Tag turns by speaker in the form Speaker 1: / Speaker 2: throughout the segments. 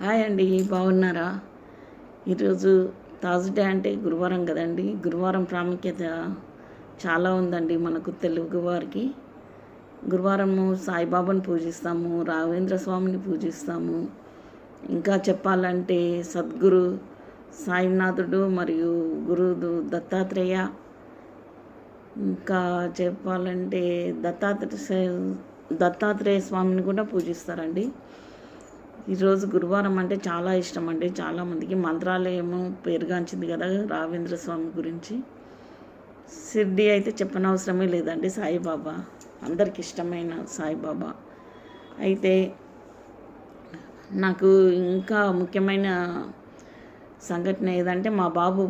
Speaker 1: Hi అండి, బాగున్నారా? ఈరోజు థర్స్డే అంటే గురువారం కదండి. గురువారం ప్రాముఖ్యత చాలా ఉందండి మనకు తెలుగు వారికి. గురువారము సాయిబాబాను పూజిస్తాము, రాఘవేంద్ర స్వామిని పూజిస్తాము. ఇంకా చెప్పాలంటే సద్గురు సాయినాథుడు మరియు గురు దత్తాత్రేయ, ఇంకా చెప్పాలంటే దత్తాత్రేయ స్వామిని కూడా పూజిస్తారండి. ఈరోజు గురువారం అంటే చాలా ఇష్టం అండి చాలామందికి. మంత్రాలయము పేరుగాంచింది కదా రాఘవేంద్ర స్వామి గురించి. షిర్డీ అయితే చెప్పనవసరమే లేదండి, సాయిబాబా అందరికి ఇష్టమైన సాయిబాబా. అయితే నాకు ఇంకా ముఖ్యమైన సంఘటన ఏదంటే మా బాబు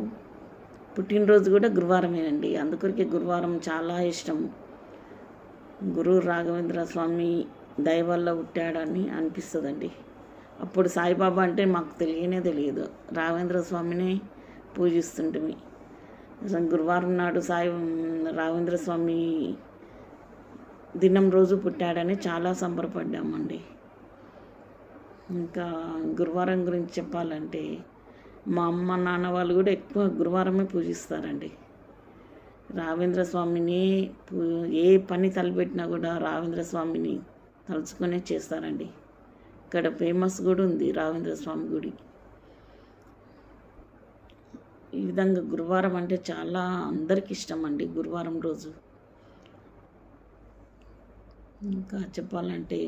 Speaker 1: పుట్టినరోజు కూడా గురువారమేనండి. అందుకొరకే గురువారం చాలా ఇష్టం. గురు రాఘవేంద్ర స్వామి దయ వల్ల పుట్టాడని అనిపిస్తుందండి. అప్పుడు సాయిబాబా అంటే మాకు తెలియదు, రాఘవేంద్ర స్వామిని పూజిస్తుంటిమి. గురువారం నాడు రాఘవేంద్ర స్వామి దినం రోజు పుట్టాడని చాలా సంబరపడ్డామండి. ఇంకా గురువారం గురించి చెప్పాలంటే మా అమ్మ నాన్న వాళ్ళు కూడా ఎక్కువ గురువారమే పూజిస్తారండి. రాఘవేంద్ర స్వామిని ఏ పని తలపెట్టినా కూడా రాఘవేంద్ర స్వామిని తలుచుకునే చేస్తారండి. ఇక్కడ ఫేమస్ కూడా ఉంది రాఘవేంద్ర స్వామి గుడి. ఈ విధంగా గురువారం అంటే చాలా అందరికి ఇష్టం అండి గురువారం రోజు. ఇంకా చెప్పాలంటే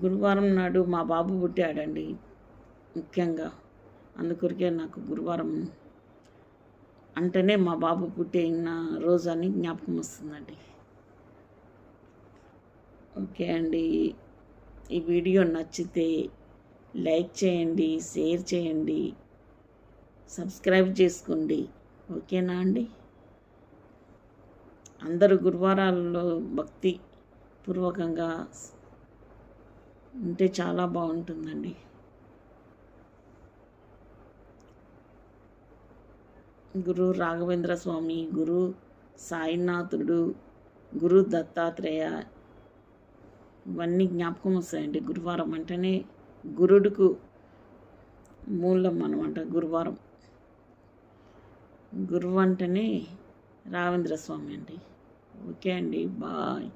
Speaker 1: గురువారం నాడు మా బాబు పుట్టాడండి ముఖ్యంగా. అందుకొరకే నాకు గురువారం అంటేనే మా బాబు పుట్టిన రోజు అని జ్ఞాపకం వస్తుందండి. ఓకే అండి, ఈ వీడియో నచ్చితే లైక్ చేయండి, షేర్ చేయండి, సబ్స్క్రైబ్ చేసుకోండి. ఓకేనా అండి? అందరూ గురువారాల్లో భక్తి పూర్వకంగా ఉంటే చాలా బాగుంటుందండి. గురు రాఘవేంద్ర స్వామి, గురు సాయినాథుడు, గురు దత్తాత్రేయ ఇవన్నీ జ్ఞాపకం వస్తాయండి. గురువారం అంటేనే గురుడుకు మూలం అనమాట. గురువు అంటేనే రాఘవేంద్ర స్వామి అండి. ఓకే అండి, బాయ్.